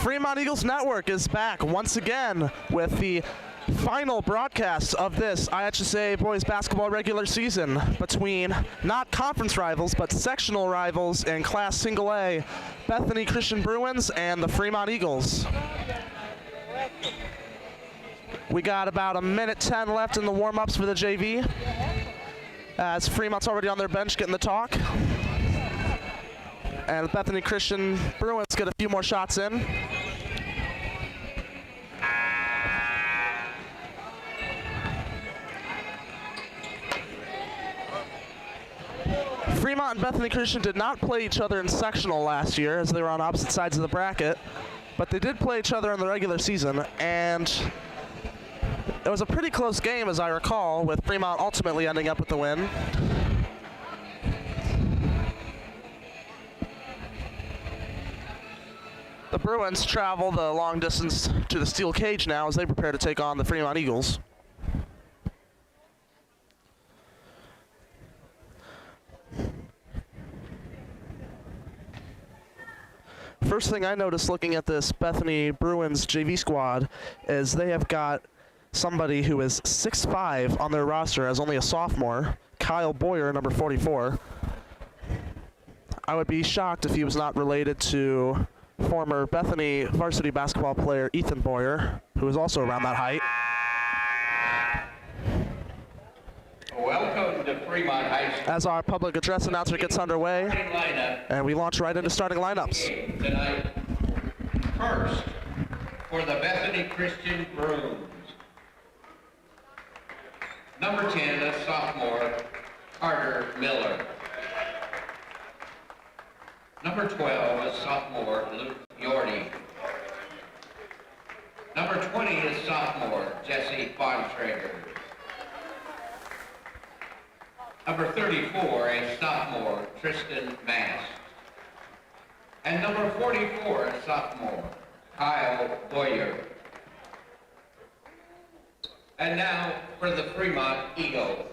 Fremont Eagles Network is back once again with the final broadcast of this IHSA boys basketball regular season between not conference rivals but sectional rivals in Class Single A, Bethany Christian Bruins and the Fremont Eagles. We got about a minute 10 left in the warm-ups for the JV, as Fremont's already on their bench getting the talk. And Bethany Christian Bruins get a few more shots in. Fremont and Bethany Christian did not play each other in sectional last year, as they were on opposite sides of the bracket, but they did play each other in the regular season, and it was a pretty close game, as I recall, with Fremont ultimately ending up with the win. The Bruins travel the long distance to the steel cage now as they prepare to take on the Fremont Eagles. First thing I noticed looking at this Bethany Bruins JV squad is they have got somebody who is 6'5" on their roster as only a sophomore, Kyle Boyer, number 44. I would be shocked if he was not related to former Bethany varsity basketball player Ethan Boyer, who is also around that height. Welcome to Fremont High School. As our public address announcer gets underway, and we launch right into starting lineups. Tonight, first, for the Bethany Christian Bruins. Number 10, a sophomore, Carter Miller. Number 12 is sophomore, Luke Yordy. Number 20 is sophomore, Jesse Bontrager. Number 34 is sophomore, Tristan Mast. And number 44 is sophomore, Kyle Boyer. And now for the Fremont Eagles.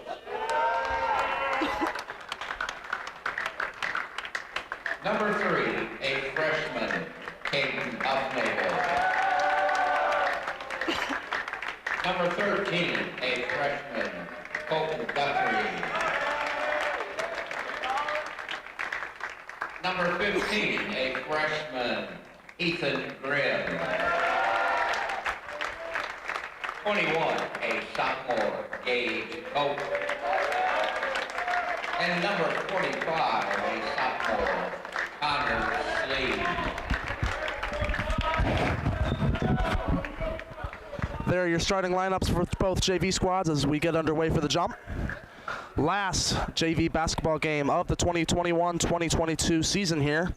Number 3, a freshman, Caden Huffnagel. Number 13, a freshman, Colton Guthrie. Number 15, a freshman, Ethan Grimm. 21, a sophomore, Gage Cope. And number 45, a sophomore, Connor Slee. There are your starting lineups for both JV squads as we get underway for the jump. Last JV basketball game of the 2021-2022 season here.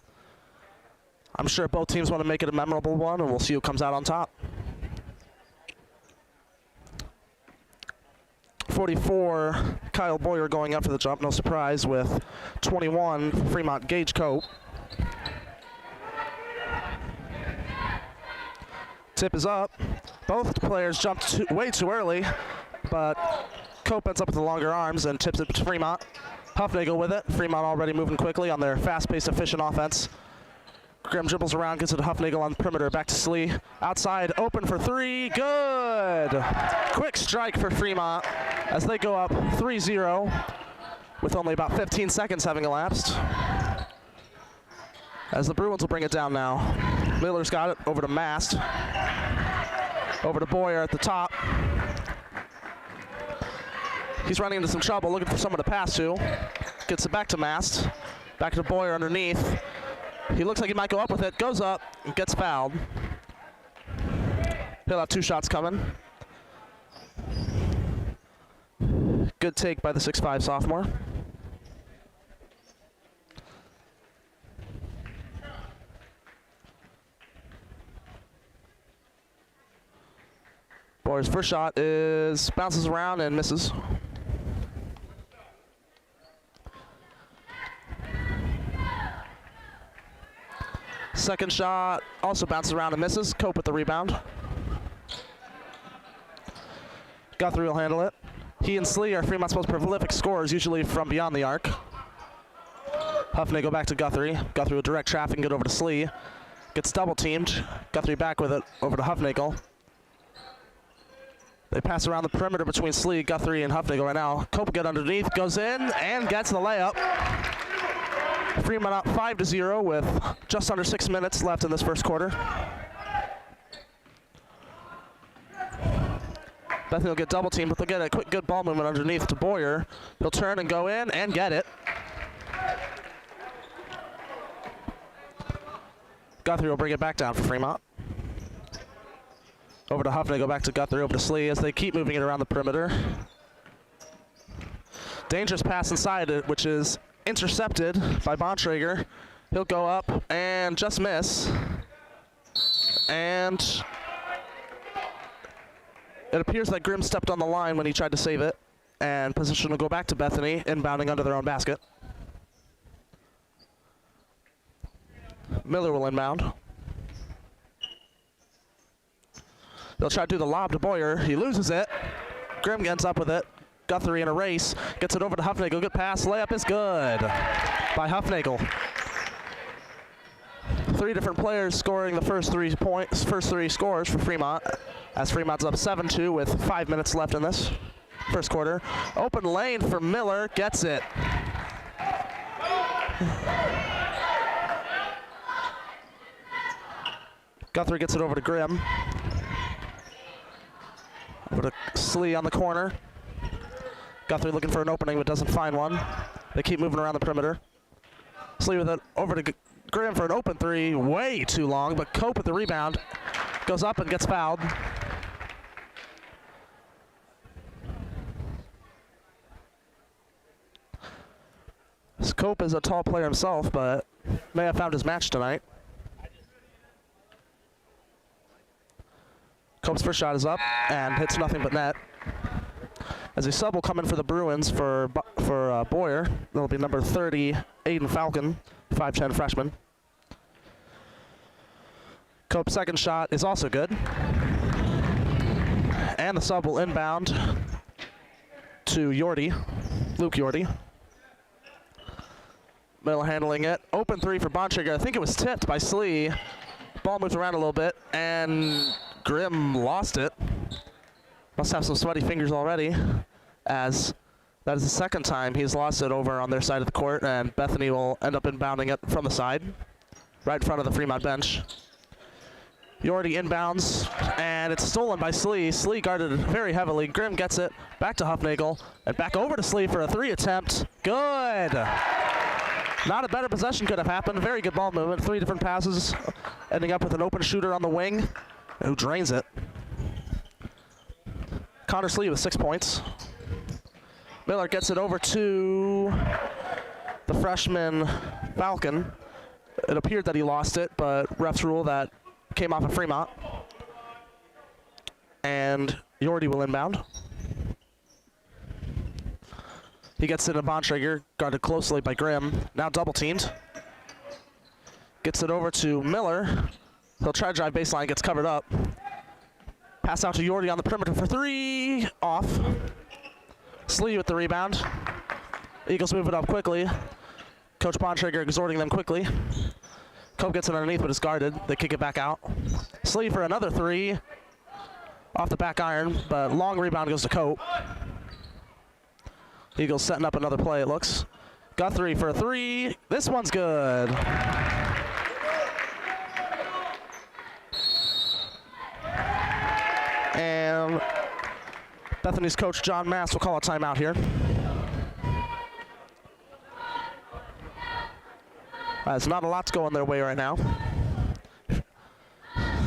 I'm sure both teams want to make it a memorable one, and we'll see who comes out on top. 44, Kyle Boyer going up for the jump, no surprise, with 21, Fremont Gage Cope. Tip is up. Both players jumped way too early, but Cope ends up with the longer arms and tips it to Fremont. Huffnagel with it. Fremont already moving quickly on their fast-paced, efficient offense. Grimm dribbles around, gets it to Huffnagel on the perimeter, back to Slee. Outside, open for three, good! Quick strike for Fremont as they go up 3-0 with only about 15 seconds having elapsed. As the Bruins will bring it down now. Miller's got it, over to Mast. Over to Boyer at the top. He's running into some trouble, looking for someone to pass to. Gets it back to Mast. Back to Boyer underneath. He looks like he might go up with it, goes up, and gets fouled. He'll have two shots coming. Good take by the 6'5" sophomore. Boyer's first shot bounces around and misses. Second shot also bounces around and misses. Cope with the rebound. Guthrie will handle it. He and Slee are Fremont's most prolific scorers, usually from beyond the arc. Huffnagel back to Guthrie. Guthrie will direct traffic and get over to Slee. gets double teamed. Guthrie back with it over to Huffnagel. They pass around the perimeter between Slee, Guthrie, and Huffnagel right now. Cope get underneath, goes in, and gets the layup. Fremont up 5-0 with just under 6 minutes left in this first quarter. Bethany will get double teamed, but they'll get a quick good ball movement underneath to Boyer. He'll turn and go in and get it. Guthrie will bring it back down for Fremont. Over to Huffnagel, back to Guthrie, over to Slee as they keep moving it around the perimeter. Dangerous pass inside it, which is intercepted by Bontrager. He'll go up and just miss. And it appears that Grimm stepped on the line when he tried to save it. And position will go back to Bethany, inbounding under their own basket. Miller will inbound. They'll try to do the lob to Boyer. He loses it. Grimm gets up with it. Guthrie in a race. Gets it over to Huffnagel. Good pass. Layup is good by Huffnagel. 3 different players scoring the first 3 points, first 3 scores for Fremont. As Fremont's up 7-2 with 5 minutes left in this first quarter. Open lane for Miller. Gets it. Guthrie gets it over to Grimm. Over to Slee on the corner. Guthrie looking for an opening but doesn't find one. They keep moving around the perimeter. Slee with it over to Grimm for an open 3. Way too long, but Cope with the rebound. Goes up and gets fouled. Cope is a tall player himself, but may have found his match tonight. Cope's first shot is up and hits nothing but net. As a sub will come in for the Bruins for Boyer. That'll be number 30, Aiden Falcon, 5'10" freshman. Cope's second shot is also good. And the sub will inbound to Yordi, Luke Yordi. Miller handling it. Open 3 for Bontrager. I think it was tipped by Slee. Ball moves around a little bit, and Grimm lost it. Must have some sweaty fingers already, as that is the second time he's lost it over on their side of the court, and Bethany will end up inbounding it from the side, right in front of the Fremont bench. Yordi inbounds, and it's stolen by Slee. Slee guarded it very heavily. Grimm gets it back to Huffnagel, and back over to Slee for a 3 attempt. Good! Not a better possession could have happened. Very good ball movement. 3 different passes, ending up with an open shooter on the wing who drains it. Connor Slee with 6 points. Miller gets it over to the freshman Falcon. It appeared that he lost it, but refs rule that came off of Fremont. And Yordi will inbound. He gets it in Bontrager, guarded closely by Grimm. Now double teamed. Gets it over to Miller. He'll try to drive baseline, gets covered up. Pass out to Yordi on the perimeter for 3. Off. Slee with the rebound. Eagles move it up quickly. Coach Bontrager exhorting them quickly. Cope gets it underneath but is guarded. They kick it back out. Slee for another 3. Off the back iron, but long rebound goes to Cope. Eagles setting up another play, it looks. Guthrie for a 3. This one's good. And Bethany's coach, John Mass, will call a timeout here. There's not a lot's going their way right now.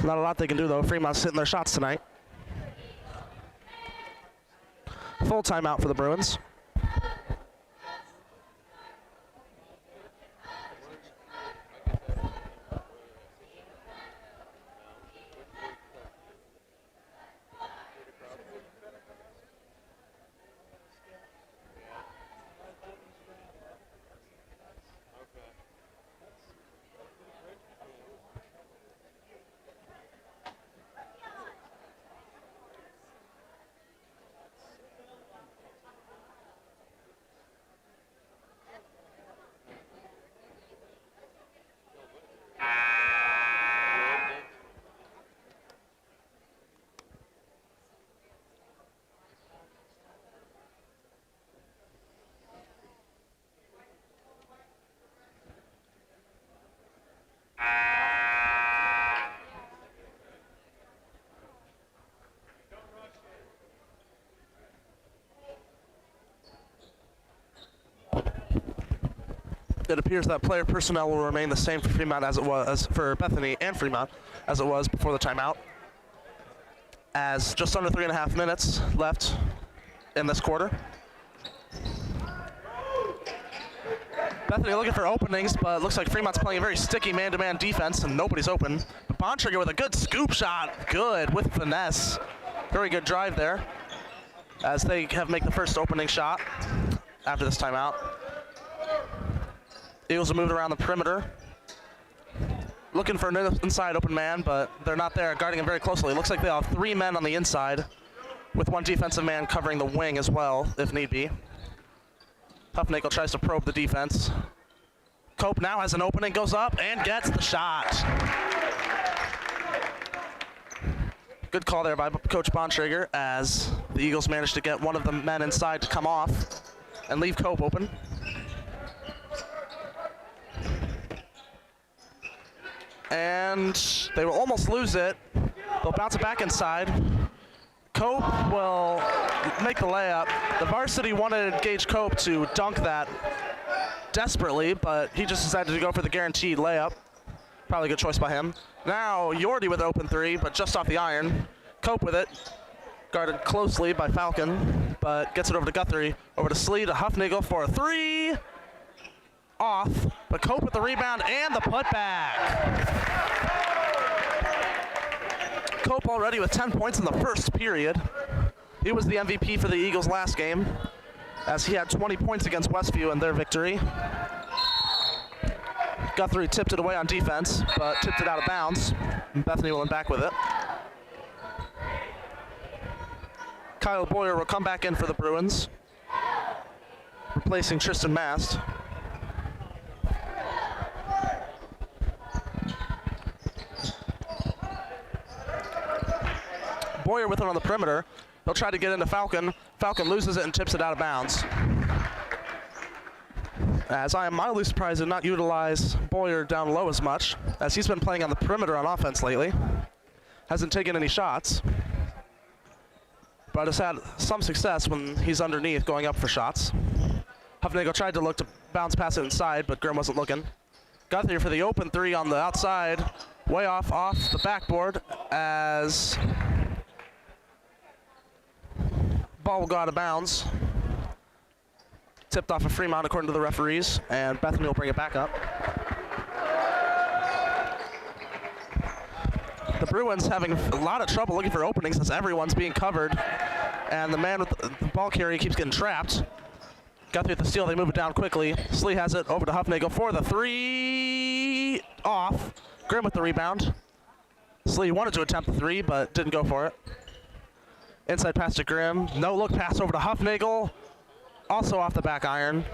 Not a lot they can do, though. Fremont's hitting their shots tonight. Full timeout for the Bruins. It appears that player personnel will remain the same for Fremont as it was for Bethany and Fremont as it was before the timeout. As just under 3.5 minutes left in this quarter. Bethany looking for openings, but it looks like Fremont's playing a very sticky man-to-man defense and nobody's open. But Bontrager with a good scoop shot, good with finesse. Very good drive there as they make the first opening shot after this timeout. Eagles are moving around the perimeter. Looking for an inside open man, but they're not there, guarding him very closely. It looks like they have 3 men on the inside with 1 defensive man covering the wing as well, if need be. Huffnagel tries to probe the defense. Cope now has an opening, goes up and gets the shot. Good call there by Coach Bontrager as the Eagles managed to get one of the men inside to come off and leave Cope open. And they will almost lose it. They'll bounce it back inside. Cope will make the layup. The varsity wanted Gage Cope to dunk that desperately, but he just decided to go for the guaranteed layup. Probably a good choice by him. Now Yordi with an open 3, but just off the iron. Cope with it, guarded closely by Falcon, but gets it over to Guthrie, over to Slee, to Huffnagel for a 3. Off, but Cope with the rebound and the putback. Cope already with 10 points in the first period. He was the MVP for the Eagles last game, as he had 20 points against Westview in their victory. Guthrie tipped it away on defense, but tipped it out of bounds. And Bethany will back with it. Kyle Boyer will come back in for the Bruins, replacing Tristan Mast. Boyer with it on the perimeter. He'll try to get into Falcon. Falcon loses it and tips it out of bounds. As I am mildly surprised to not utilize Boyer down low as much, as he's been playing on the perimeter on offense lately. Hasn't taken any shots, but has had some success when he's underneath going up for shots. Huffnagel tried to look to bounce pass it inside, but Grimm wasn't looking. Guthrie for the open 3 on the outside, way off the backboard as ball will go out of bounds. Tipped off of Fremont according to the referees, and Bethany will bring it back up. The Bruins having a lot of trouble looking for openings as everyone's being covered, and the man with the ball carrier keeps getting trapped. Guthrie with the steal, they move it down quickly. Slee has it over to Huffnagel for the 3, off. Grimm with the rebound. Slee wanted to attempt the 3, but didn't go for it. Inside pass to Grimm. No look pass over to Huffnagel. Also off the back iron.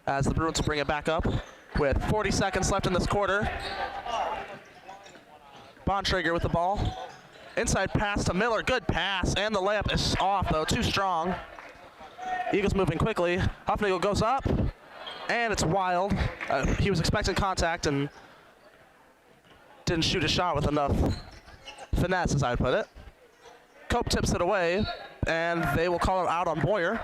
As the Bruins will bring it back up with 40 seconds left in this quarter. Bontrager with the ball. Inside pass to Miller. Good pass. And the layup is off, though. Too strong. Eagles moving quickly. Huffnagel goes up. And it's wild. He was expecting contact and didn't shoot a shot with enough finesse, as I would put it. Cope tips it away, and they will call it out on Boyer.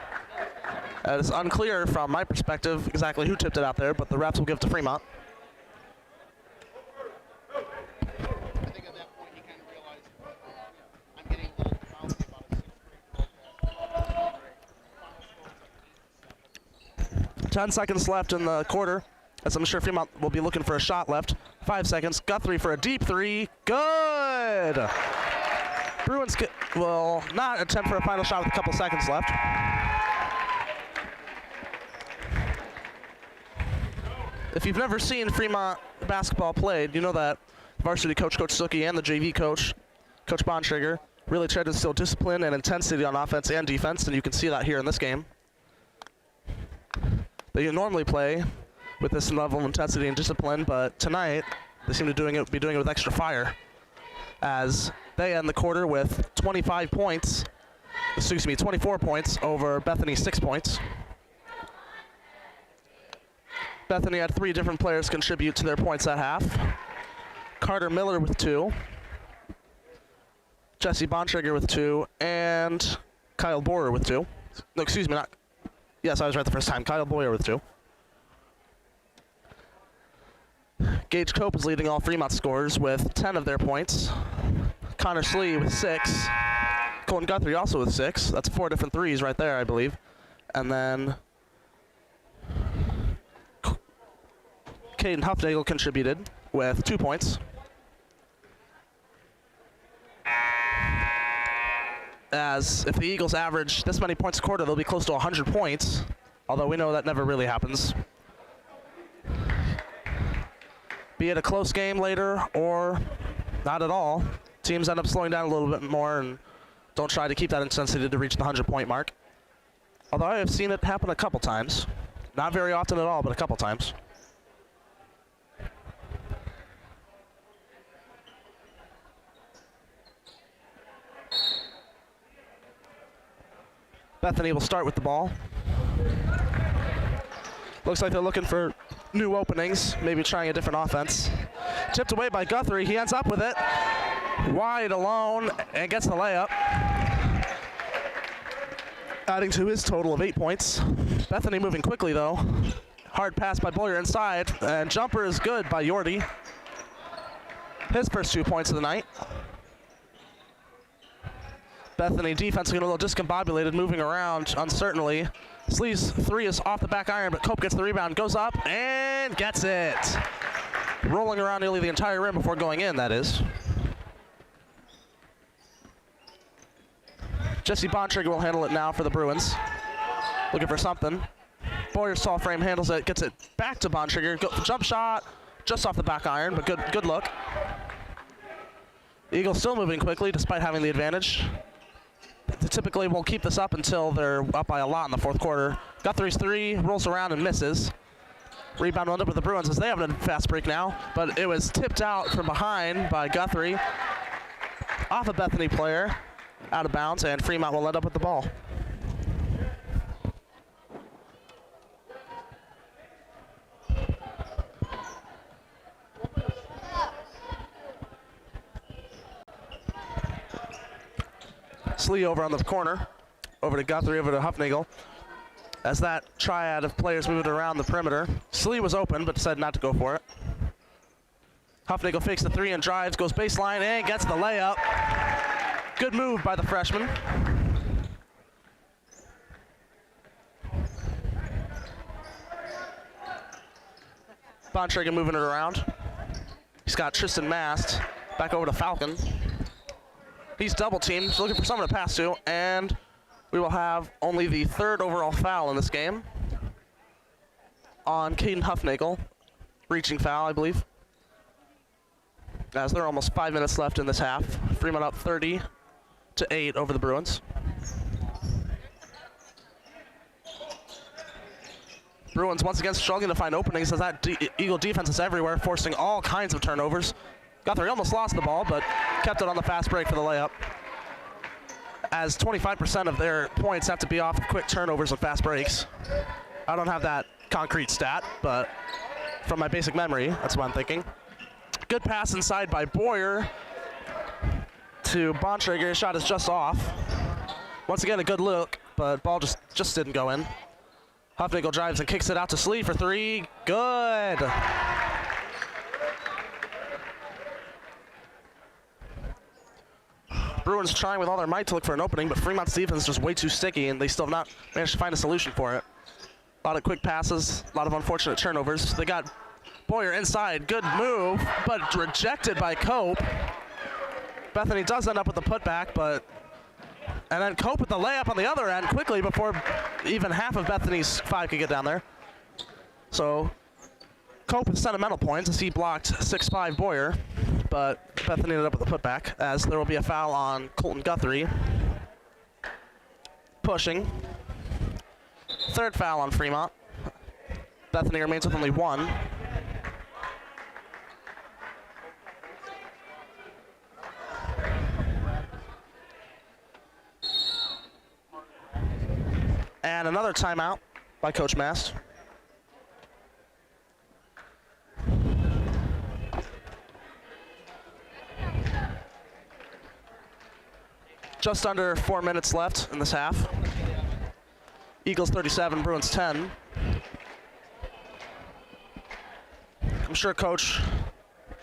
It's unclear from my perspective exactly who tipped it out there, but the refs will give it to Fremont. I think at that point he kind of realized I'm getting a little bouncy about a 6-3 .10 seconds left in the quarter, as I'm sure Fremont will be looking for a shot left. 5 seconds. Guthrie for a deep 3. Good! Bruins will not attempt for a final shot with a couple seconds left. If you've never seen Fremont basketball played, you know that varsity coach, Coach Suki, and the JV coach, Coach Bontrager, really try to instill discipline and intensity on offense and defense, and you can see that here in this game. They normally play with this level of intensity and discipline, but tonight they seem to be doing it with extra fire, as they end the quarter with 24 points over Bethany's 6 points. Bethany had 3 different players contribute to their points at half. Carter Miller with 2, Jesse Bontrager with 2, and Kyle Borer with 2. No, excuse me, not Yes, I was right the first time. Kyle Boyer with 2. Gage Cope is leading all Fremont scorers with 10 of their points. Connor Slee with 6. Colton Guthrie also with 6. That's 4 different threes right there, I believe. And then Caden Huffnagel contributed with 2 points. As if the Eagles average this many points a quarter, they'll be close to 100 points, although we know that never really happens. Be it a close game later or not at all, teams end up slowing down a little bit more and don't try to keep that intensity to reach the 100-point mark. Although I have seen it happen a couple times. Not very often at all, but a couple times. Bethany will start with the ball. Looks like they're looking for new openings, maybe trying a different offense. Tipped away by Guthrie. He ends up with it. Wide alone and gets the layup. Adding to his total of 8 points. Bethany moving quickly though. Hard pass by Boyer inside, and jumper is good by Yordi. His first 2 points of the night. Bethany defense getting a little discombobulated, moving around uncertainly. Slee's 3 is off the back iron, but Cope gets the rebound, goes up, and gets it. Rolling around nearly the entire rim before going in, that is. Jesse Bontrigger will handle it now for the Bruins. Looking for something. Boyer's tall frame handles it, gets it back to Bontrigger. Jump shot, just off the back iron, but good look. The Eagles still moving quickly despite having the advantage. They typically will keep this up until they're up by a lot in the fourth quarter. Guthrie's 3 rolls around and misses. Rebound will end up with the Bruins as they have a fast break now, but it was tipped out from behind by Guthrie. Off a Bethany player, out of bounds, and Fremont will end up with the ball. Slee over on the corner, over to Guthrie, over to Huffnagel. As that triad of players moved around the perimeter. Slee was open, but decided not to go for it. Huffnagel fakes the 3 and drives, goes baseline, and gets the layup. Good move by the freshman. Bontrager moving it around. He's got Tristan Mast back over to Falcon. He's double teamed, looking for someone to pass to, and we will have only the 3rd overall foul in this game on Caden Huffnagel. Reaching foul, I believe. As there are almost 5 minutes left in this half. Fremont up 30-8 over the Bruins. Bruins once again struggling to find openings as that Eagle defense is everywhere, forcing all kinds of turnovers. Guthrie almost lost the ball, but kept it on the fast break for the layup. As 25% of their points have to be off of quick turnovers and fast breaks. I don't have that concrete stat, but from my basic memory, that's what I'm thinking. Good pass inside by Boyer to Bontrager. His shot is just off. Once again, a good look, but ball just didn't go in. Huffnagel drives and kicks it out to Slee for 3. Good. Bruins trying with all their might to look for an opening, but Fremont's defense is just way too sticky, and they still have not managed to find a solution for it. A lot of quick passes, a lot of unfortunate turnovers. They got Boyer inside, good move, but rejected by Cope. Bethany does end up with the putback, and then Cope with the layup on the other end quickly before even half of Bethany's 5 could get down there. So Cope with sentimental points as he blocked 6'5" Boyer, but Bethany ended up with a putback as there will be a foul on Colton Guthrie. Pushing. 3rd foul on Fremont. Bethany remains with only 1. And another timeout by Coach Mast. Just under 4 minutes left in this half. Eagles 37, Bruins 10. I'm sure coach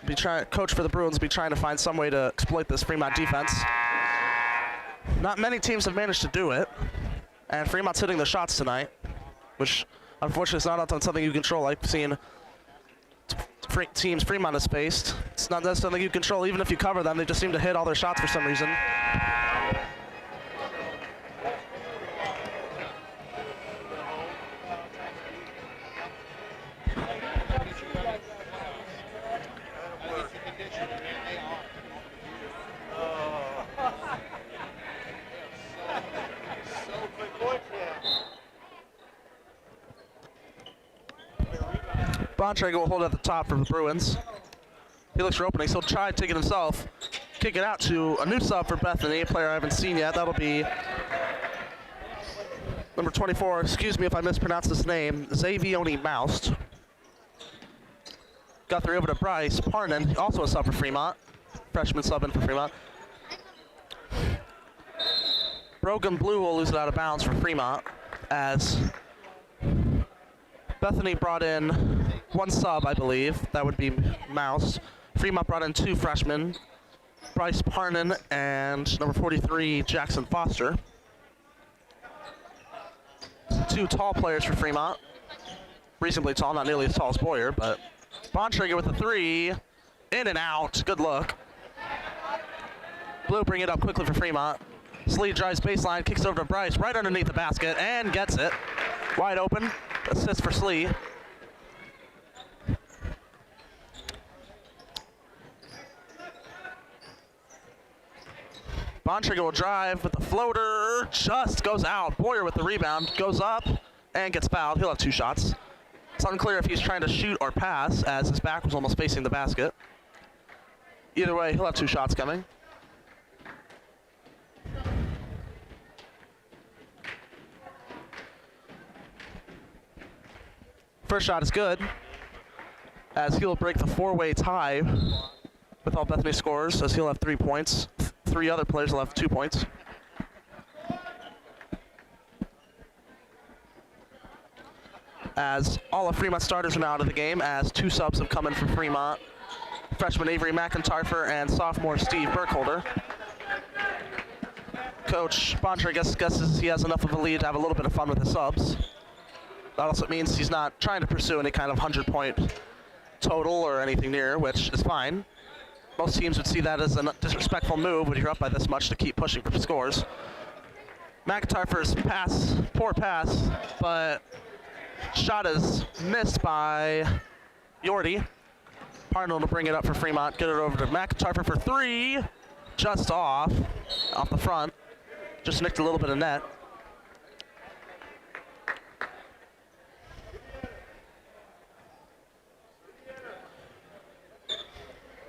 for the Bruins will be trying to find some way to exploit this Fremont defense. Not many teams have managed to do it, and Fremont's hitting the shots tonight, which unfortunately is not something you control. Like seeing teams Fremont has faced, it's not something you control. Even if you cover them, they just seem to hit all their shots for some reason. Bontrager will hold it at the top for the Bruins. He looks for openings. He'll try to take it himself. Kick it out to a new sub for Bethany, a player I haven't seen yet. That'll be number 24. Excuse me if I mispronounce this name. Xavioni Moust. Got three over to Bryce Parnan, also a sub for Fremont. Freshman sub in for Fremont. Brogan Blue will lose it out of bounds for Fremont as Bethany brought in one sub, I believe. That would be Mouse. Fremont brought in two freshmen, Bryce Parnan and number 43, Jackson Foster. Two tall players for Fremont. Reasonably tall, not nearly as tall as Boyer, but Bontrager with a three. In and out. Good look. Blue bring it up quickly for Fremont. Slee drives baseline, kicks over to Bryce, right underneath the basket, and gets it. Wide open. Assist for Slee. Bontrager will drive with the floater, just goes out. Boyer with the rebound, goes up and gets fouled. He'll have two shots. It's unclear if he's trying to shoot or pass as his back was almost facing the basket. Either way, he'll have two shots coming. First shot is good, as he'll break the four-way tie with all Bethany scores, as he'll have 3 points. Three other players will have 2 points. As all of Fremont starters are now out of the game, as two subs have come in for Fremont. Freshman Avery McIntyre and sophomore Steve Burkholder. Coach Bontrager guesses he has enough of a lead to have a little bit of fun with his subs. That also means he's not trying to pursue any kind of 100-point total or anything near, which is fine. Most teams would see that as a disrespectful move when you're up by this much to keep pushing for scores. McIntyre's pass, poor pass, but shot is missed by Yordi. Parnell to bring it up for Fremont, get it over to McIntyre for three. Just off the front. Just nicked a little bit of net.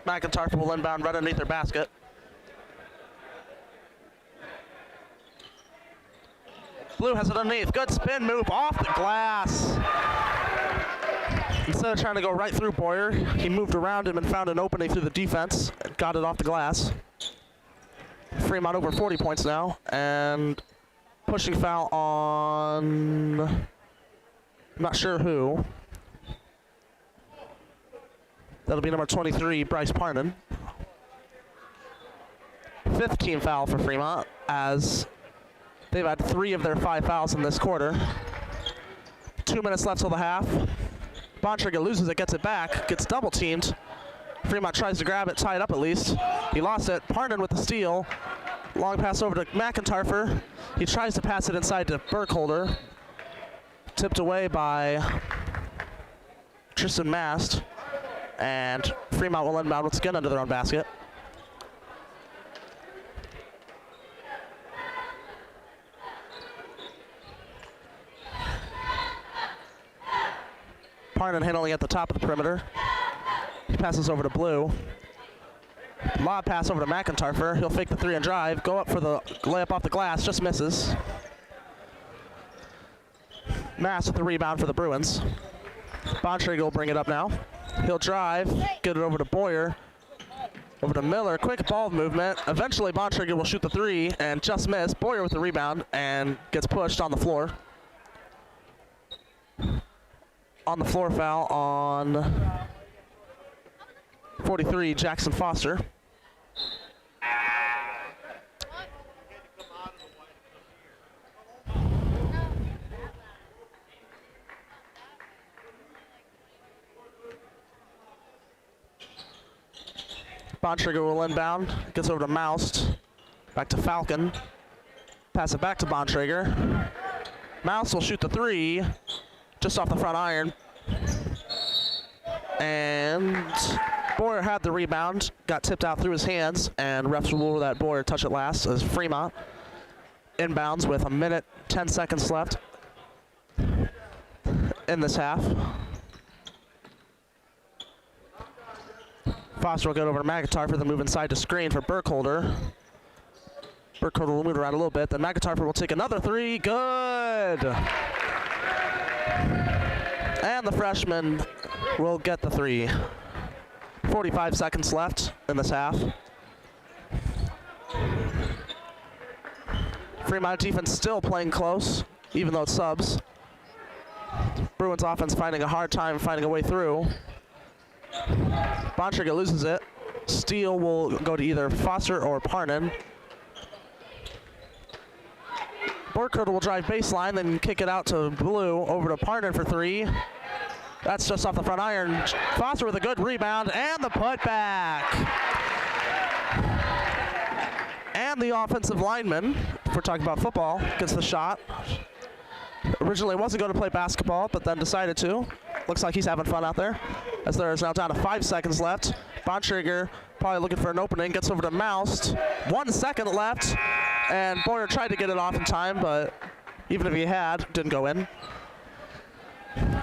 McIntyre will inbound right underneath their basket. Blue has it underneath. Good spin move off the glass. Instead of trying to go right through Boyer, he moved around him and found an opening through the defense and got it off the glass. Fremont over 40 points now, and pushing foul on, I'm not sure who. That'll be number 23, Bryce Parnan. 5th team foul for Fremont, as they've had 3 of their 5 fouls in this quarter. 2 minutes left till the half. Bontrager loses it, gets it back, gets double teamed. Fremont tries to grab it, tie it up at least. He lost it. Parnan with the steal. Long pass over to McIntyre. He tries to pass it inside to Burkholder. Tipped away by Tristan Mast. And Fremont will inbound once again under their own basket. Parnan handling at the top of the perimeter. He passes over to Blue. Lob pass over to McIntyre. He'll fake the 3 and drive. Go up for the layup off the glass. Just misses. Mass with the rebound for the Bruins. Bontrager will bring it up now. He'll drive. Get it over to Boyer. Over to Miller. Quick ball movement. Eventually Bontrager will shoot the 3 and just miss. Boyer with the rebound and gets pushed on the floor. on the floor foul on 43, Jackson Foster. Bontrager will inbound, gets over to Moust, back to Falcon, pass it back to Bontrager. Mouse will shoot the three, just off the front iron. And Boyer had the rebound, got tipped out through his hands, and refs rule that Boyer touch it last as Fremont inbounds with 1 minute, 10 seconds left in this half. Foster will get over to McIntyre for the move inside to screen for Burkholder. Burkholder will move around a little bit, then McIntyre will take another three, good! And the freshman will get the three. 45 seconds left in this half. Fremont defense still playing close, even though it's subs. Bruins offense finding a hard time finding a way through. Bontrager loses it. Steal will go to either Foster or Parnan. Burkholder will drive baseline, then kick it out to Blue, over to Parnan for three. That's just off the front iron. Foster with a good rebound, and the putback. And the offensive lineman, if we're talking about football, gets the shot. Originally wasn't going to play basketball, but then decided to. Looks like he's having fun out there, as there is now down to 5 seconds left. Bontrager probably looking for an opening, gets over to Moust. 1 second left, and Boyer tried to get it off in time, but even if he had, didn't go in.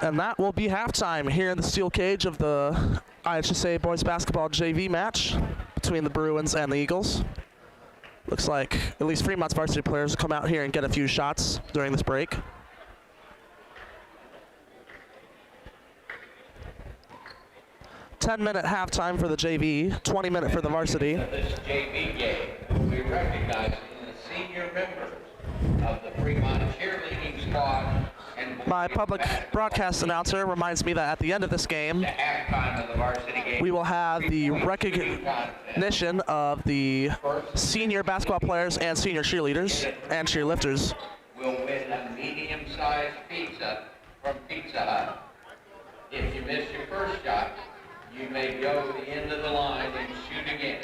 And that will be halftime here in the steel cage of the IHSA boys basketball JV match between the Bruins and the Eagles. Looks like at least Fremont's varsity players will come out here and get a few shots during this break. $10-minute halftime for the JV, 20-minute for the varsity. This JV game, we recognize the senior members of the Fremont cheerleading squad. And my public broadcast announcer reminds me that at the end of this game, the halftime of the varsity game, we will have the recognition of the senior basketball players and senior cheerleaders and cheerlifters. will win a medium-sized pizza from Pizza Hut. If you miss your first shot, you may go to the end of the line and shoot again.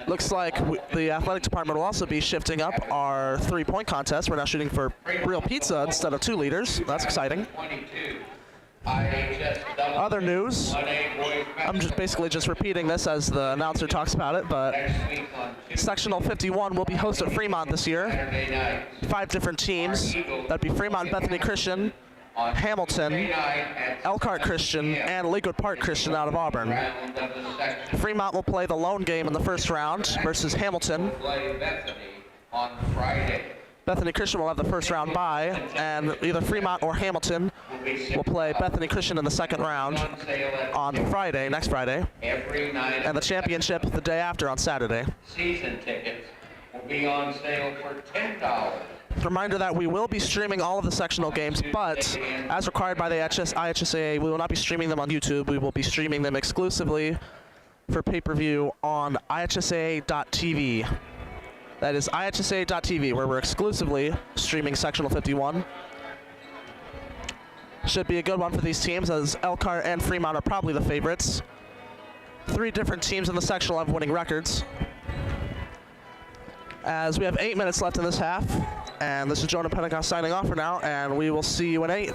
Looks like the athletic department will also be shifting up our three-point contest. We're now shooting for real pizza instead of 2 liters. That's exciting. 22. IHS Other news, 1A boys I'm just basically just repeating this as the announcer talks about it, but next week on Sectional 51 will be hosted at Fremont this year. Saturday night. 5 different teams. That'd be Fremont, Bethany Christian, Hamilton, Night at Elkhart Christian, and Lakewood Park Christian out of Auburn. round of the section. Fremont will play the lone game in the first round versus Hamilton. Play Bethany on Friday. Bethany Christian will have the first round bye, and either Fremont or Hamilton will play Bethany Christian in the second round On sale at on Friday, next Friday, every night. and the championship the day after on Saturday. Season tickets will be on sale for $10. Reminder that we will be streaming all of the sectional games, but as required by the IHSA, we will not be streaming them on YouTube. We will be streaming them exclusively for pay-per-view on IHSA.tv. That is IHSA.tv, where we're exclusively streaming Sectional 51. Should be a good one for these teams, as Elkhart and Fremont are probably the favorites. 3 different teams in the sectional have winning records. As we have 8 minutes left in this half, and this is Jonah Pentecost signing off for now, and we will see you in 8.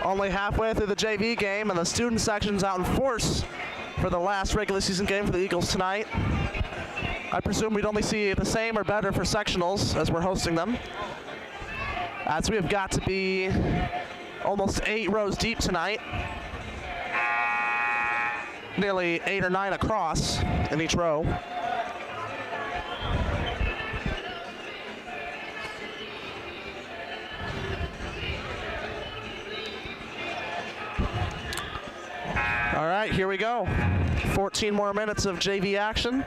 Only halfway through the JV game, and the student section's out in force for the last regular season game for the Eagles tonight. I presume we'd only see the same or better for sectionals as we're hosting them, as we have got to be almost 8 rows deep tonight. Nearly 8 or 9 across in each row. All right, here we go. 14 more minutes of JV action.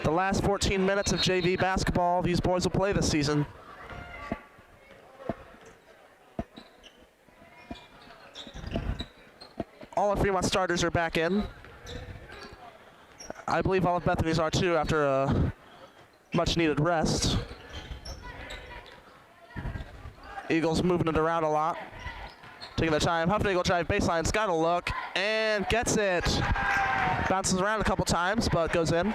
The last 14 minutes of JV basketball these boys will play this season. All of Fremont starters are back in. I believe all of Bethany's are too after a much needed rest. Eagles moving it around a lot. Taking their time. Huffnagel drive baseline's got a look and gets it. Bounces around a couple times but goes in.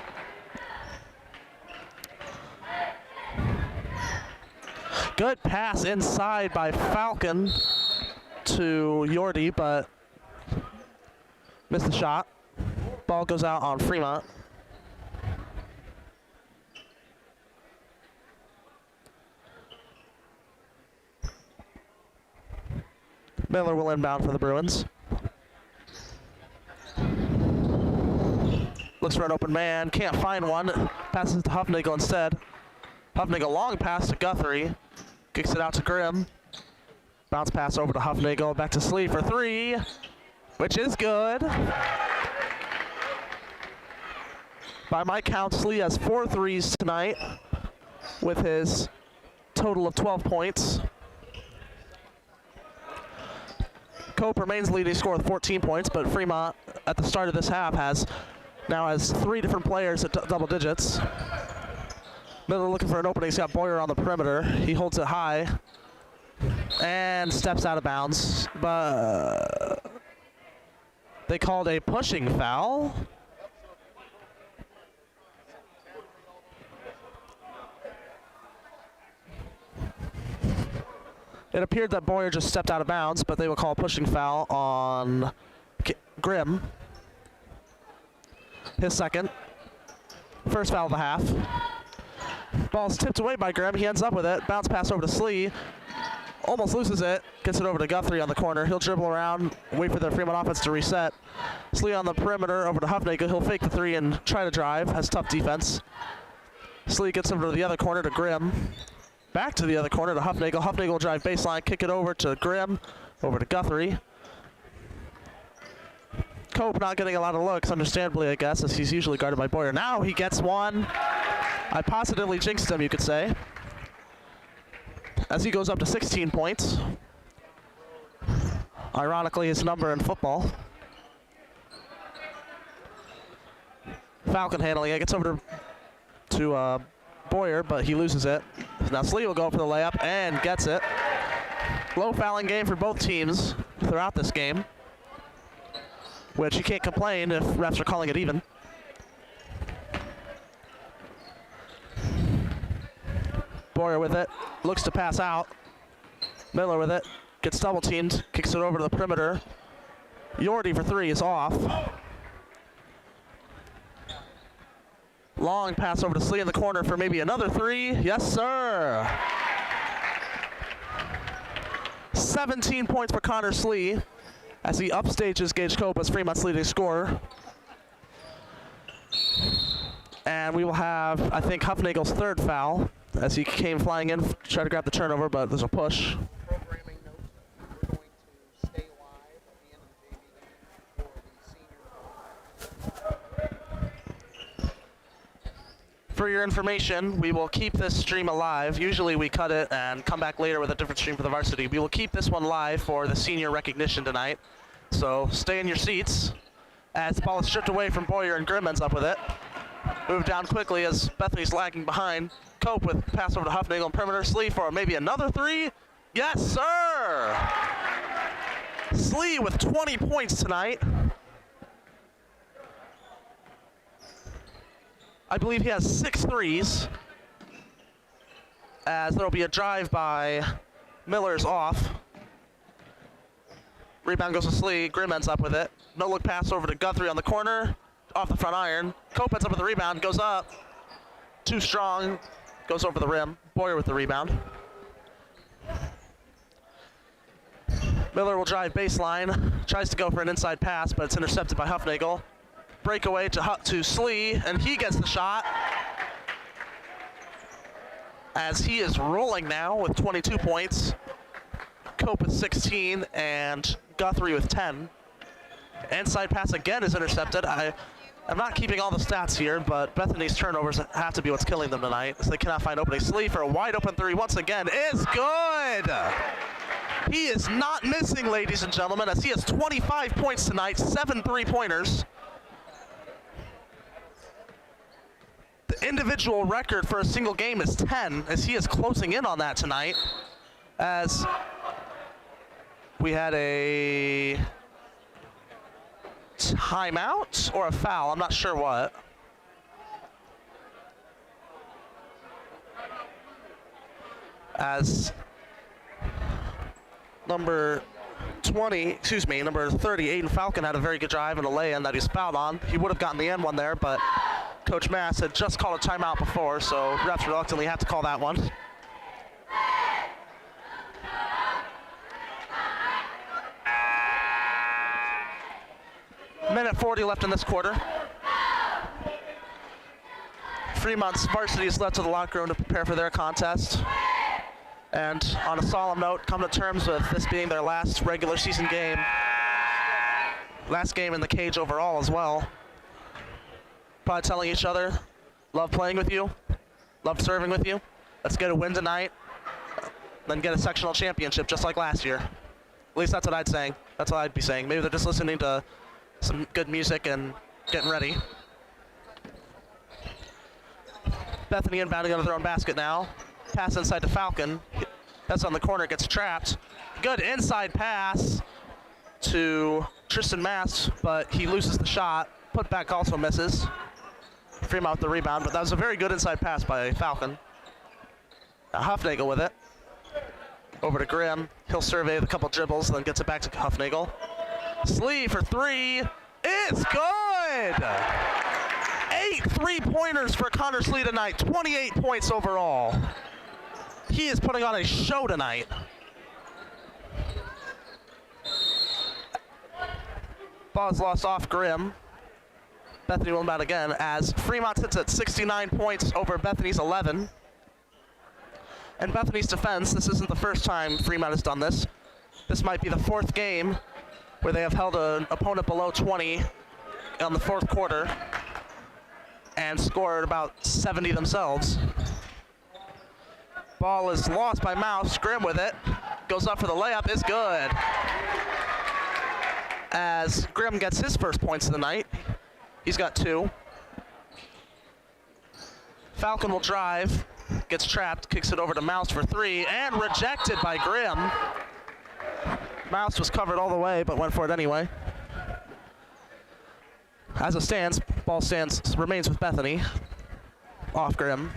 Good pass inside by Falcon to Yordi, but missed the shot. Ball goes out on Fremont. Miller will inbound for the Bruins. Looks for an open man, can't find one. Passes to Huffnagel instead. Huffnagel long pass to Guthrie. Kicks it out to Grimm. Bounce pass over to Huffnagel, back to Slee for 3, which is good. By my count, Slee has 4 threes tonight with his total of 12 points. Cope remains leading score with 14 points, but Fremont at the start of this half now has 3 different players at double digits. Miller looking for an opening. He's got Boyer on the perimeter. He holds it high and steps out of bounds, but they called a pushing foul. It appeared that Boyer just stepped out of bounds, but they will call a pushing foul on Grimm. His second. First foul of the half. Ball's tipped away by Grimm. He ends up with it. Bounce pass over to Slee. Almost loses it. Gets it over to Guthrie on the corner. He'll dribble around, wait for the Fremont offense to reset. Slee on the perimeter over to Huffnagel. He'll fake the 3 and try to drive. Has tough defense. Slee gets over to the other corner to Grimm. Back to the other corner to Huffnagel. Huffnagel will drive baseline, kick it over to Grimm, over to Guthrie. Cope not getting a lot of looks, understandably, I guess, as he's usually guarded by Boyer. Now he gets one. I positively jinxed him, you could say, as he goes up to 16 points. Ironically, his number in football. Falcon handling it, gets over to Boyer, but he loses it. Now Slee will go for the layup and gets it. Low fouling game for both teams throughout this game, which you can't complain if refs are calling it even. Boyer with it, looks to pass out. Miller with it, gets double teamed, kicks it over to the perimeter. Yordi for 3 is off. Long pass over to Slee in the corner for maybe another 3. Yes, sir. 17 points for Connor Slee as he upstages Gage Cope as Fremont's leading scorer. And we will have, I think, Huffnagel's 3rd foul as he came flying in to try to grab the turnover, but there's a push. Programming note, we're going to stay live at the end of the JV game for the senior. For your information, we will keep this stream alive. Usually we cut it and come back later with a different stream for the varsity. We will keep this one live for the senior recognition tonight. So stay in your seats as the ball is stripped away from Boyer and Grimm ends up with it. Move down quickly as Bethany's lagging behind. Cope with pass over to Huffnagel and perimeter. Slee for maybe another 3. Yes, sir! Slee with 20 points tonight. I believe he has 6 threes, as there will be a drive by Miller's off. Rebound goes to Slee. Grimm ends up with it. No look pass over to Guthrie on the corner. Off the front iron. Cope ends up with the rebound. Goes up. Too strong. Goes over the rim. Boyer with the rebound. Miller will drive baseline. Tries to go for an inside pass, but it's intercepted by Huffnagel. Breakaway to Slee, and he gets the shot. As he is rolling now with 22 points. Cope with 16 and Guthrie with 10. Inside pass again is intercepted. I'm not keeping all the stats here, but Bethany's turnovers have to be what's killing them tonight, as they cannot find opening. Slee for a wide open three once again is good. He is not missing, ladies and gentlemen, as he has 25 points tonight, 7 3-pointers. The individual record for a single game is 10, as he is closing in on that tonight. As we had a timeout or a foul, I'm not sure what. As number 30, Aiden Falcon had a very good drive and a lay-in that he's fouled on. He would have gotten the end one there, but Coach Mass had just called a timeout before, so refs reluctantly have to call that one. Minute 40 left in this quarter. Fremont's varsity is led to the locker room to prepare for their contest. And on a solemn note, come to terms with this being their last regular season game. Last game in the cage overall as well. Probably telling each other, love playing with you, love serving with you. Let's get a win tonight, then get a sectional championship just like last year. At least that's what I'd say. That's what I'd be saying. Maybe they're just listening to some good music and getting ready. Bethany inbounding under their own basket now. Pass inside to Falcon. That's on the corner, gets trapped. Good inside pass to Tristan Mast, but he loses the shot. Put back also misses. Fremont with the rebound, but that was a very good inside pass by Falcon. Now Huffnagel with it. Over to Grimm. He'll survey with a couple dribbles, then gets it back to Huffnagel. Slee for three is good! 8 3-pointers for Connor Slee tonight, 28 points overall. He is putting on a show tonight. Ball is lost off Grimm. Bethany will inbound again as Fremont sits at 69 points over Bethany's 11. And Bethany's defense, this isn't the first time Fremont has done this. This might be the 4th game where they have held an opponent below 20 on the 4th quarter and scored about 70 themselves. Ball is lost by Mouse. Grimm with it. Goes up for the layup. Is good. As Grimm gets his first points of the night. He's got 2. Falcon will drive. Gets trapped. Kicks it over to Mouse for 3. And rejected by Grimm. Mouse was covered all the way, but went for it anyway. As it stands, ball remains with Bethany. Off Grimm.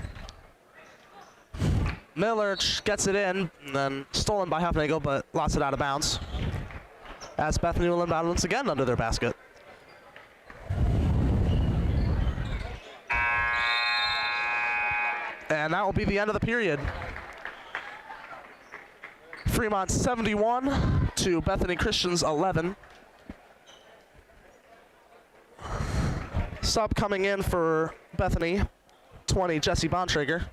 Miller gets it in, and then stolen by Huffnagel, but lost it out of bounds. As Bethany will inbound once again under their basket. And that will be the end of the period. Fremont 71 to Bethany Christian's 11. Sub coming in for Bethany, 20, Jesse Bontrager.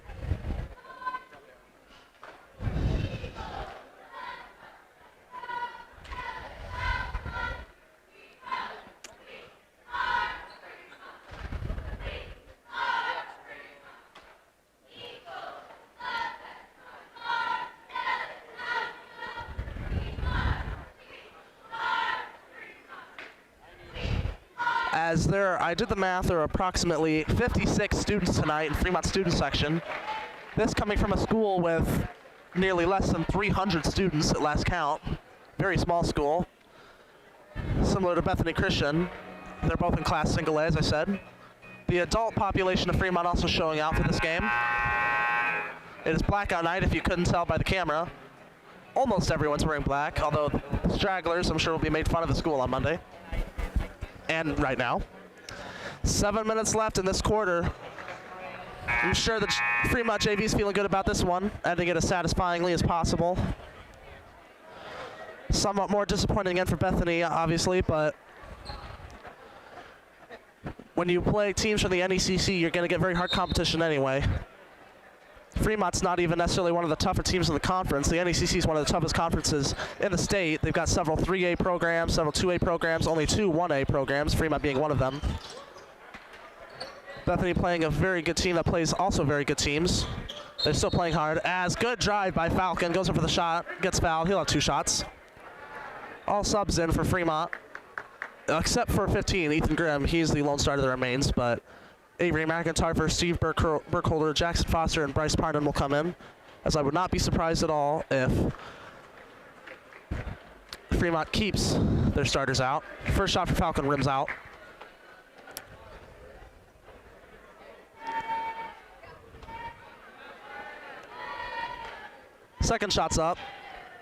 As I did the math, there are approximately 56 students tonight in Fremont student section. This coming from a school with nearly less than 300 students at last count. Very small school. Similar to Bethany Christian. They're both in class single A, as I said. The adult population of Fremont also showing out for this game. It is blackout night, if you couldn't tell by the camera. almost everyone's wearing black, although stragglers, I'm sure, will be made fun of at school on Monday. And right now. 7 minutes left in this quarter. I'm sure the Fremont JV's feeling good about this one, ending it as satisfyingly as possible. Somewhat more disappointing again for Bethany, obviously, but when you play teams from the NECC, you're going to get very hard competition anyway. Fremont's not even necessarily one of the tougher teams in the conference. The NECC is one of the toughest conferences in the state. They've got several 3A programs, several 2A programs, only 2 1A programs, Fremont being one of them. Bethany playing a very good team that plays also very good teams. They're still playing hard. As good drive by Falcon, goes in for the shot, gets fouled. He'll have 2 shots. All subs in for Fremont, except for 15, Ethan Grimm. He's the lone starter that remains, but Avery McIntyre, Steve Burkholder, Jackson Foster, and Bryce Parden will come in, as I would not be surprised at all if Fremont keeps their starters out. First shot for Falcon rims out. Second shot's up,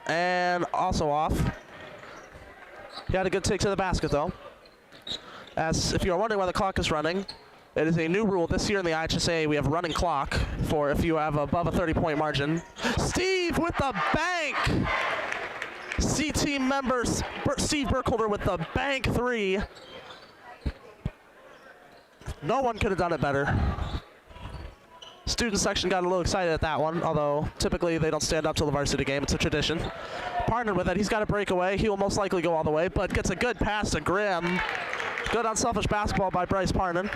and also off. He had a good take to the basket, though. As if you are wondering why the clock is running, it is a new rule this year in the IHSA. We have running clock for if you have above a 30-point margin. Steve with the bank! C-team members, Steve Burkholder with the bank 3. No one could have done it better. Student section got a little excited at that one, although typically they don't stand up till the varsity game. It's a tradition. Partnered with it, he's got a breakaway. He will most likely go all the way, but gets a good pass to Grimm. Good unselfish basketball by Bryce Parden,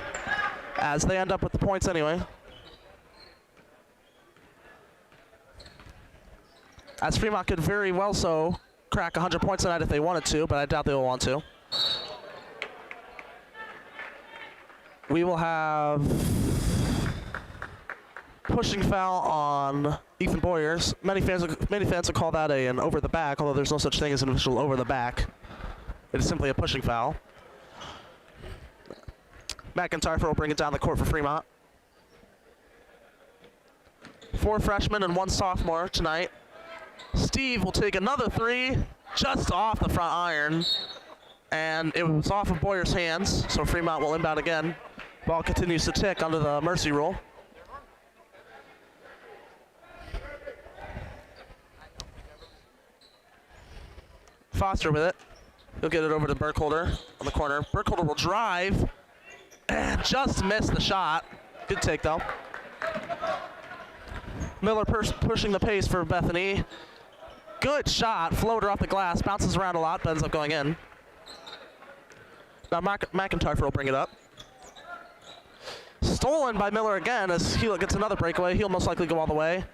as they end up with the points anyway. As Fremont could very well so crack 100 points tonight if they wanted to, but I doubt they will want to. We will have pushing foul on Ethan Boyers. Many fans will call that an over the back, although there's no such thing as an official over the back. It is simply a pushing foul. McIntyre will bring it down the court for Fremont. 4 freshmen and 1 sophomore tonight. Steve will take another 3 just off the front iron, and it was off of Boyer's hands, so Fremont will inbound again. Ball continues to tick under the mercy rule. Foster with it. He'll get it over to Burkholder on the corner. Burkholder will drive and just missed the shot. Good take, though. Miller pushing the pace for Bethany. Good shot. Floater off the glass. Bounces around a lot, but ends up going in. Now McIntyre will bring it up. Stolen by Miller again as he gets another breakaway. He'll most likely go all the way.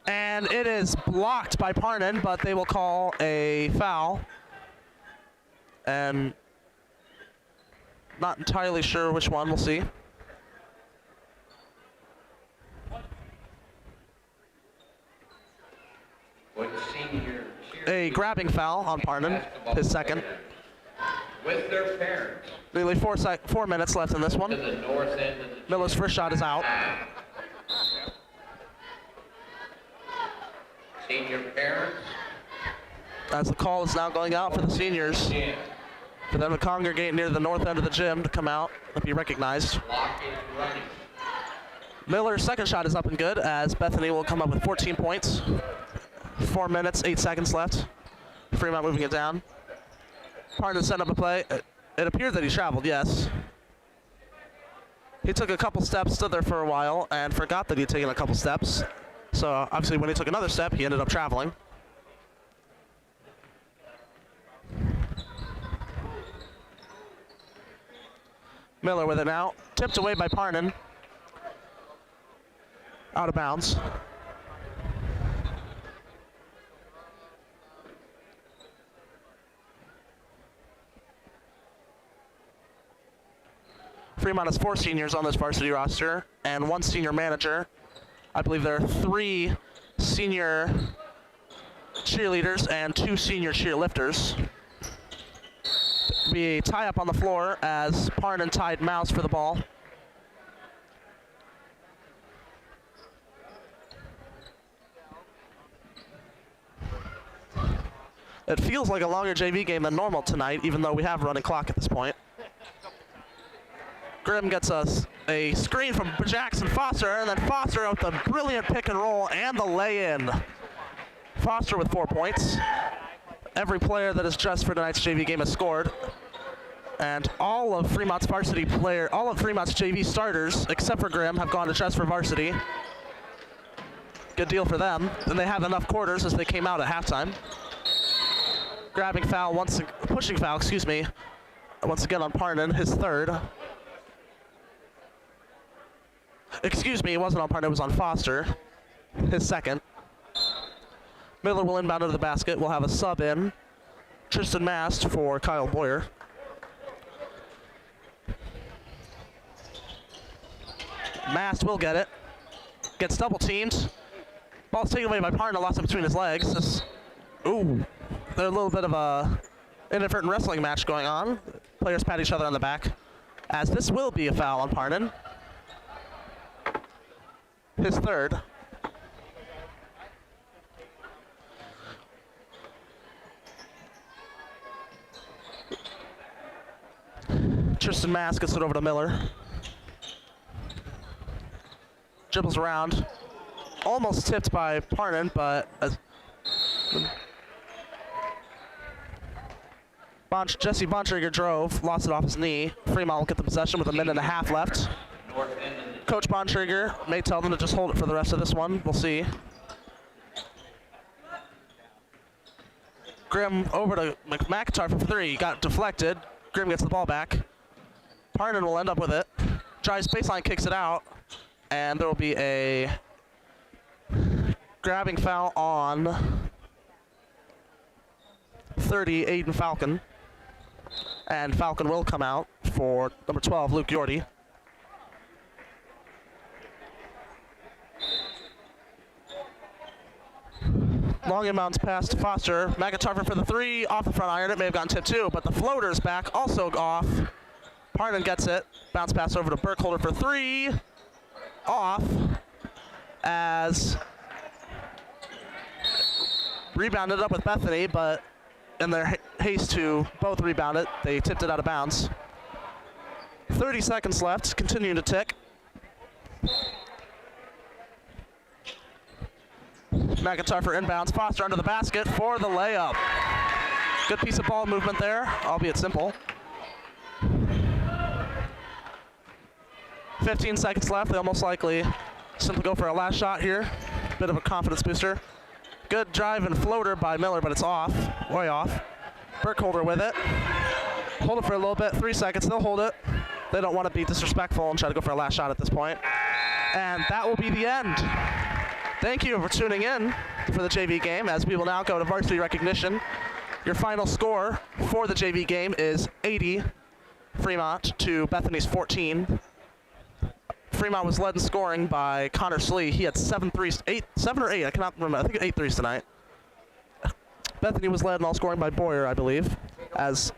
And it is blocked by Parden, but they will call a foul. And not entirely sure which one. We'll see. A grabbing foul on Parden, his second. With their parents. Nearly 4 minutes left in this one. To the north end of the Miller's first shot is out. Senior parents. As the call is now going out for the seniors, for them to congregate near the north end of the gym to come out and be recognized. Clock is running. Miller's second shot is up and good as Bethany will come up with 14 points. 4 minutes, 8 seconds left. Fremont moving it down. Parden set up a play. It appeared that he traveled, yes. He took a couple steps, stood there for a while, and forgot that he had taken a couple steps. So obviously when he took another step, he ended up traveling. Miller with it now. Tipped away by Parden. Out of bounds. Fremont has 4 seniors on this varsity roster and 1 senior manager. I believe there are 3 senior cheerleaders and 2 senior cheerlifters. Be a tie-up on the floor as Parden tied Mouse for the ball. It feels like a longer JV game than normal tonight, even though we have a running clock at this point. Grimm gets us a screen from Jackson Foster, and then Foster with the brilliant pick and roll and the lay-in. Foster with 4 points. Every player that is dressed for tonight's JV game has scored. And all of Fremont's JV starters, except for Grimm, have gone to dress for varsity. Good deal for them. And they have enough quarters as they came out at halftime. Pushing foul, excuse me, once again on Parnan, his third. Excuse me, it wasn't on Parnan, it was on Foster, his second. Miller will inbound into the basket. We'll have a sub in. Tristan Mast for Kyle Boyer. Mast will get it. Gets double teamed. Ball's taken away by Parnan, lost it between his legs. There's a little bit of a inadvertent wrestling match going on. Players pat each other on the back, as this will be a foul on Parnan. His third. Tristan Mast gets it over to Miller. Dribbles around. Almost tipped by Parnan, but Jesse Bontrager drove, lost it off his knee. Fremont will get the possession with a minute and a half left. Coach Bontrager may tell them to just hold it for the rest of this one. We'll see. Grimm over to McIntyre for three. Got deflected. Grimm gets the ball back. Parnan will end up with it. Drives baseline, kicks it out. And there will be a grabbing foul on 30, Aiden Falcon. And Falcon will come out for number 12, Luke Yorty. Long inbounds pass to Foster. McIntyre for the three, off the front iron. It may have gotten tipped too, but the floater's back, also off. Parnan gets it. Bounce pass over to Burkholder for three. Off. As rebounded up with Bethany, but in their haste to both rebound it, they tipped it out of bounds. 30 seconds left, continuing to tick. McIntyre for inbounds. Foster under the basket for the layup. Good piece of ball movement there, albeit simple. 15 seconds left. They'll most likely simply go for a last shot here. Bit of a confidence booster. Good drive and floater by Miller, but it's off, way off. Burkholder with it. Hold it for a little bit, 3 seconds, they'll hold it. They don't want to be disrespectful and try to go for a last shot at this point. And that will be the end. Thank you for tuning in for the JV game, as we will now go to varsity recognition. Your final score for the JV game is 80 Fremont to Bethany's 14. Fremont was led in scoring by Connor Slee. He had 7 or 8, I cannot remember. I think 8 threes tonight. Bethany was led in all scoring by Boyer, I believe, as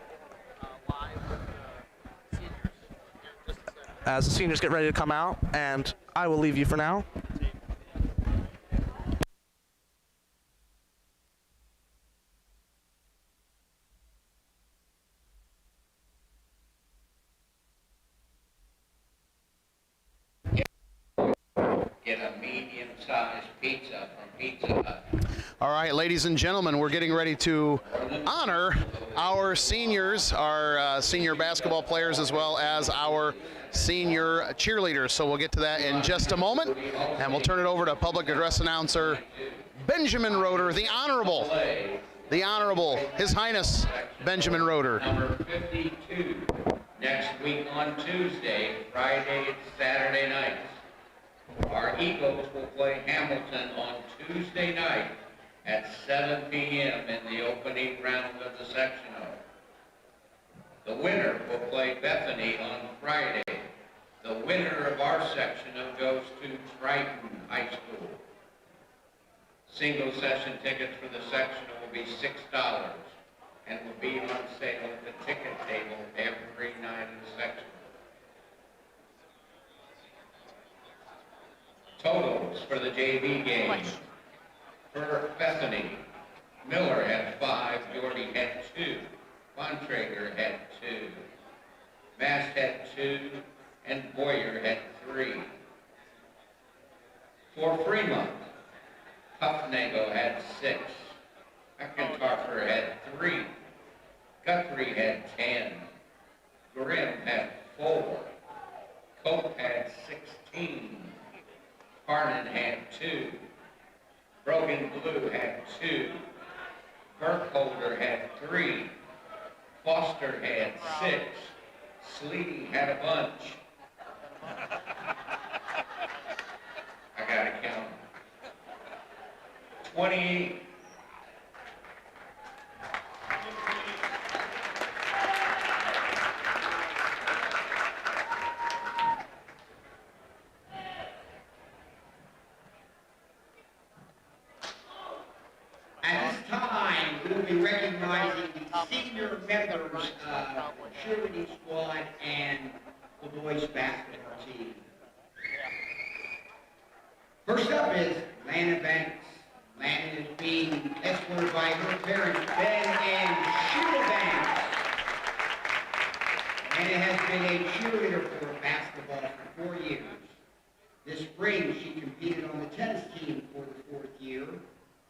the seniors get ready to come out, and I will leave you for now. Get a medium-sized pizza from Pizza Hut. All right, ladies and gentlemen, we're getting ready to honor our seniors, our senior basketball players, as well as our senior cheerleaders. So we'll get to that in just a moment, and we'll turn it over to public address announcer Benjamin Roeder, the Honorable, His Highness Benjamin Roeder. Number 52, next week on Tuesday, Friday, and Saturday nights. Our Eagles will play Hamilton on Tuesday night at 7 p.m. in the opening round of the sectional. The winner will play Bethany on Friday. The winner of our sectional goes to Triton High School. Single session tickets for the sectional will be $6 and will be on sale at the ticket table every night of the sectional. Totals for the JV game. For Bethany, Miller had 5, Bass had 2, and Boyer had 3. For Fremont, Huffnagle had 6. McIntyre had 3. Guthrie had 10. Grimm had 4. Cope had 16. Harnan had 2. Brogan Blue had 2. Burkholder had 3. Foster had 6. Sleety had a bunch. I gotta count. 28. At this time, we will be recognizing the senior members of the cheerleading squad and the boys basketball team. First up is Lana Banks. Lana is being escorted by her parents, Ben and Sheila Banks. Lana has been a cheerleader for basketball for 4 years. This spring, she competed on the tennis team for the 4th year.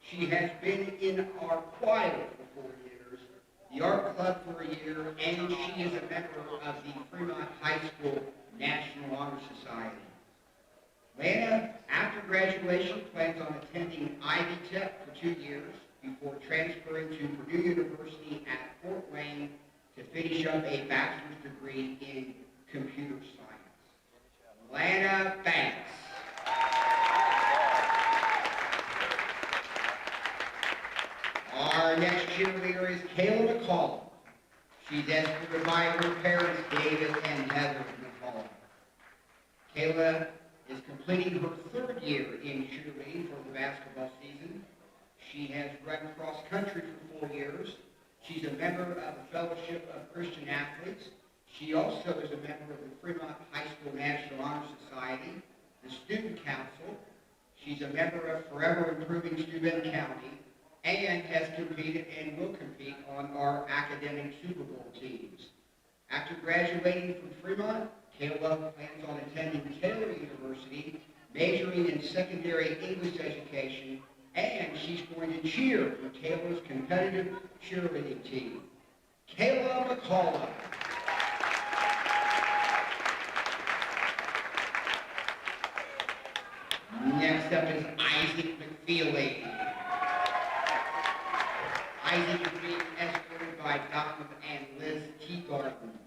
She has been in our choir for 4 years, the art club for a year, and she is a member of the Fremont High School National Honor Society. Lana, after graduation, plans on attending Ivy Tech for 2 years before transferring to Purdue University at Fort Wayne to finish up a bachelor's degree in computer science. Lana Banks. Our next cheerleader is Kayla Mccall. She's escorted by her parents, David and Heather Mccall. Kayla is completing her 3rd year in cheerleading for the basketball season. She has run cross country for 4 years. She's a member of the Fellowship of Christian Athletes. She also is a member of the Fremont High School National Honor Society, the Student Council. She's a member of Forever Improving Steuben County, and has competed and will compete on our academic Super Bowl teams. After graduating from Fremont, Kayla plans on attending Taylor University, majoring in secondary English education, and she's going to cheer for Taylor's competitive cheerleading team. Kayla McCall. Next up is Isaac Mcfeely. Isaac is being escorted by Don and Liz Teagarden.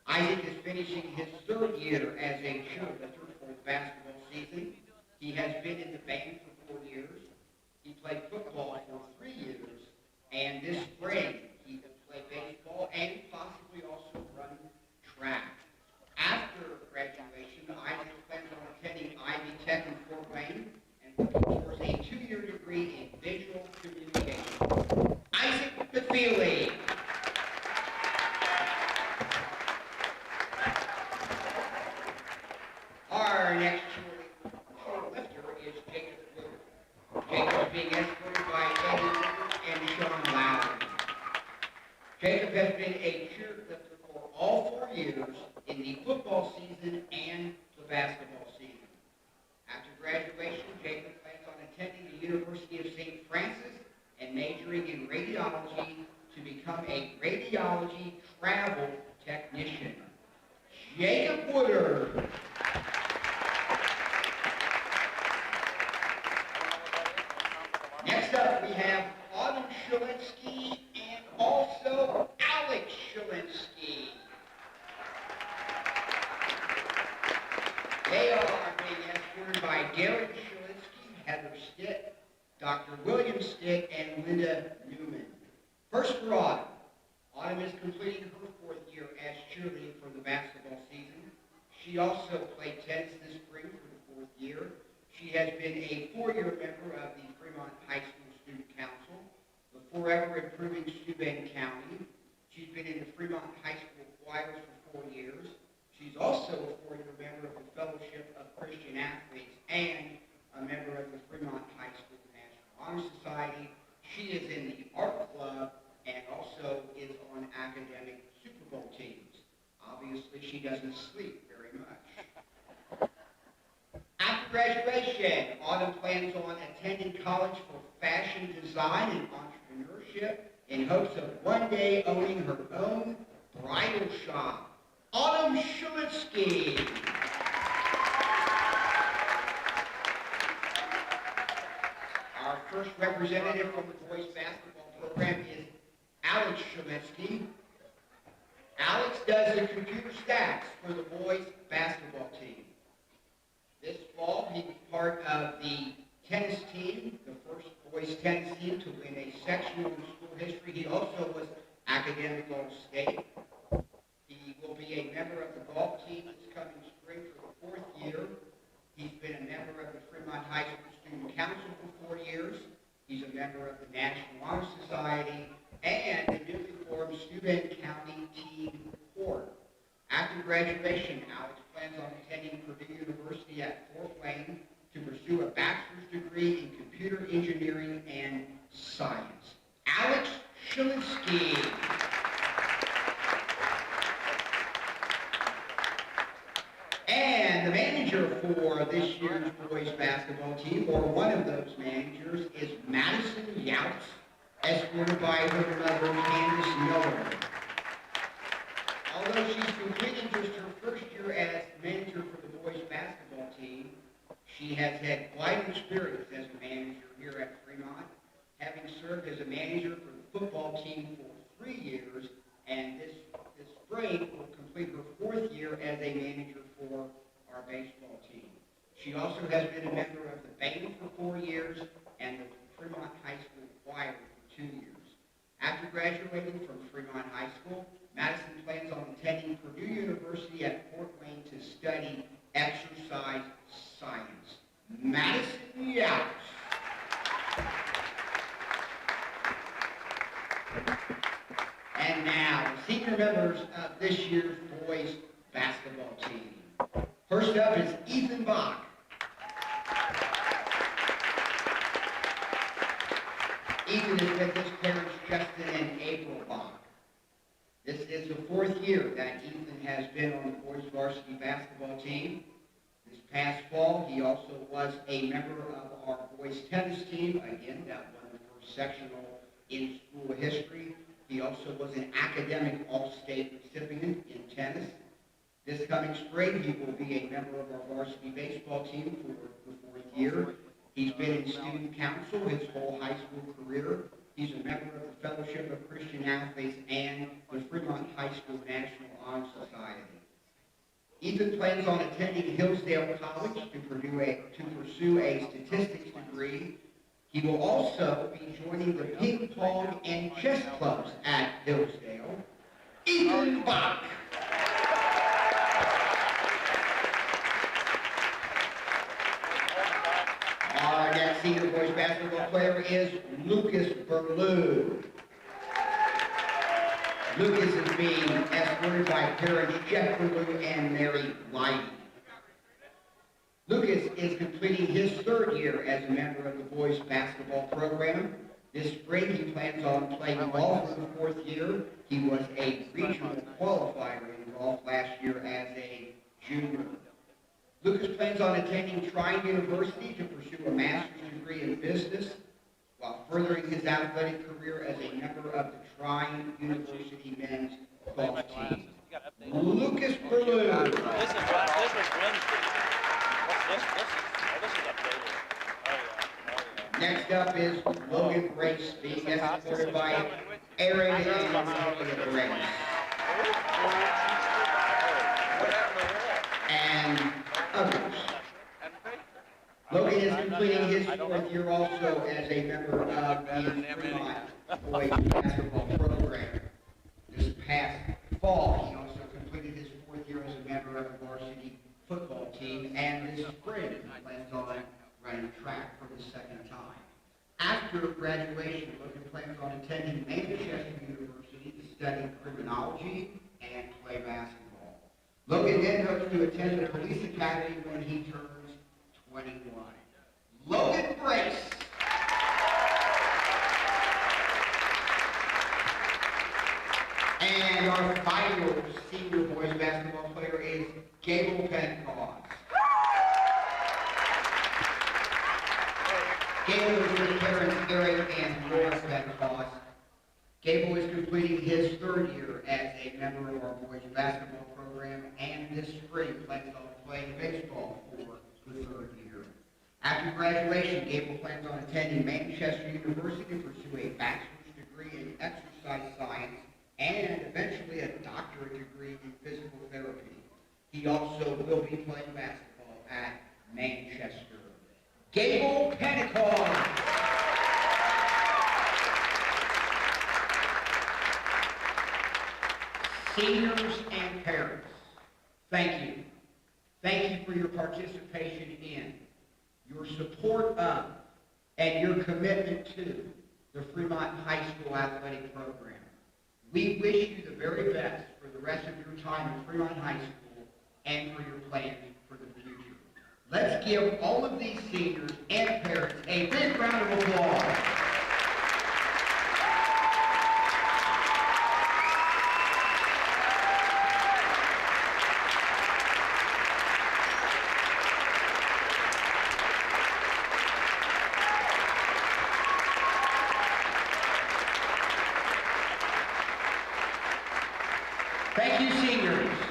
Isaac is finishing his 3rd year as a cheerleader for the basketball season. He has been in the band for 4 years. He played football for 3 years. And this spring, he will play baseball and possibly also run track. After graduation, Isaac plans on attending Ivy Tech in Fort Wayne and working towards a 2-year degree in visual communication. Isaac Mcfeely. Our next cheerlifter is Jacob Wood. Jacob is being escorted by Eddie Wood and Sean Lowry. Jacob has been a cheerlifter for all 4 years in the football season and the basketball season. After graduation, Jacob plans on attending the University of St. Francis and majoring in radiology to become a radiology travel technician. Jacob Woodard. Next up, we have Autumn Shalinsky and also Alex Shalinsky. They are being escorted by Derek Shalinsky, Heather Stitt, Dr. William Stitt, and Linda Newman. First for Autumn. Autumn is completing her 4th year as cheerleader for the basketball season. She also played tennis this spring for the 4th year. She has been a 4-year member of the Fremont High School Student Council, the Forever Improving Steuben County. She's been in the Fremont High School choirs for 4 years. She's also a 4-year member of the Fellowship of Christian Athletes and a member of the Fremont High School National Honor Society. She is in the art club and also is on academic Super Bowl teams. I'll be Obviously, she doesn't sleep very much. After graduation, Autumn plans on attending college for fashion design and entrepreneurship in hopes of one day owning her own bridal shop. Autumn Shulitsky. Our first representative from the boys basketball program is Alex Shulitsky. Alex does the computer stats for the boys basketball team. This fall, he was part of the tennis team, the first boys tennis team to win a sectional in school history. He also was academic All-State. He will be a member of the golf team this coming spring for the 4th year. He's been a member of the Fremont High School Student Council for 4 years. He's a member of the National Honor Society and the newly formed Steuben County Team Board. After graduation, Alex plans on attending Purdue University at Fort Wayne to pursue a bachelor's degree in computer engineering and science. Alex Shilinsky. And the manager for this year's boys basketball team, or one of those managers, is Madison Youts, escorted by her mother, Candace Miller. Although she's completing just her first year as manager for the boys basketball team, she has had quite an experience as a manager here at Fremont, having served as a manager for the football team for 3 years, and this spring will complete her 4th year as a manager for our baseball team. She also has been a member of the band for 4 years and the Fremont High School choir for 2 years. After graduating from Fremont High School, Madison plans on attending Purdue University at Fort Wayne to study exercise science. Madison Youts. And now, the senior members of this year's boys basketball team. First up is Ethan Bach. Ethan is with his parents, Justin and April Bach. This is the 4th year that Ethan has been on the boys varsity basketball team. This past fall, he also was a member of our boys tennis team. Again, that won the first sectional in school history. He also was an academic All-State recipient in tennis. This coming spring, he will be a member of our varsity baseball team for the 4th year. He's been in student council his whole high school career. He's a member of the Fellowship of Christian Athletes and the Fremont High School National Honor Society. Ethan plans on attending Hillsdale College to pursue a statistics degree. He will also be joining the ping pong and chess clubs at Hillsdale. Ethan Bach. Our next senior boys basketball player is Lucas Berlew. Lucas is being escorted by parents Jeff Berlew and Mary Lighty. Lucas is completing his 3rd year as a member of the boys basketball program. This spring, he plans on playing golf for the 4th year. He was a regional qualifier in golf last year as a junior. Lucas plans on attending Trine University to pursue a master's degree in business while furthering his athletic career as a member of the Trine University men's golf team. Lucas Berlew. This was Wednesday. This is updated. Next up is Logan Grace, being escorted by Aaron and Julia Grace. And others. Logan is completing his 4th year also as a member of the Fremont boys basketball program. This past fall, he also completed his 4th year as a member of the varsity football team, and this spring he plans on running track for the 2nd time. After graduation, Logan plans on attending Manchester University to study criminology and play basketball. Logan then hopes to attend the police academy when he turns 21. Logan Brace. And our final senior boys basketball Gable Pentecost. Gable is with parents Eric and Laura Pentecost. Gable is completing his third year as a member of our boys basketball program, and this spring plans on playing baseball for the third year. After graduation, Gable plans on attending Manchester University to pursue a bachelor's degree in exercise science and eventually a doctorate degree in physical therapy. He also will be playing basketball at Manchester. Gable Pentecost. Seniors and parents, thank you. Thank you for your participation in, your support of, and your commitment to the Fremont High School athletic program. We wish you the very best for the rest of your time at Fremont High School and for your plans for the future. Let's give all of these seniors and parents a big round of applause. Thank you, seniors.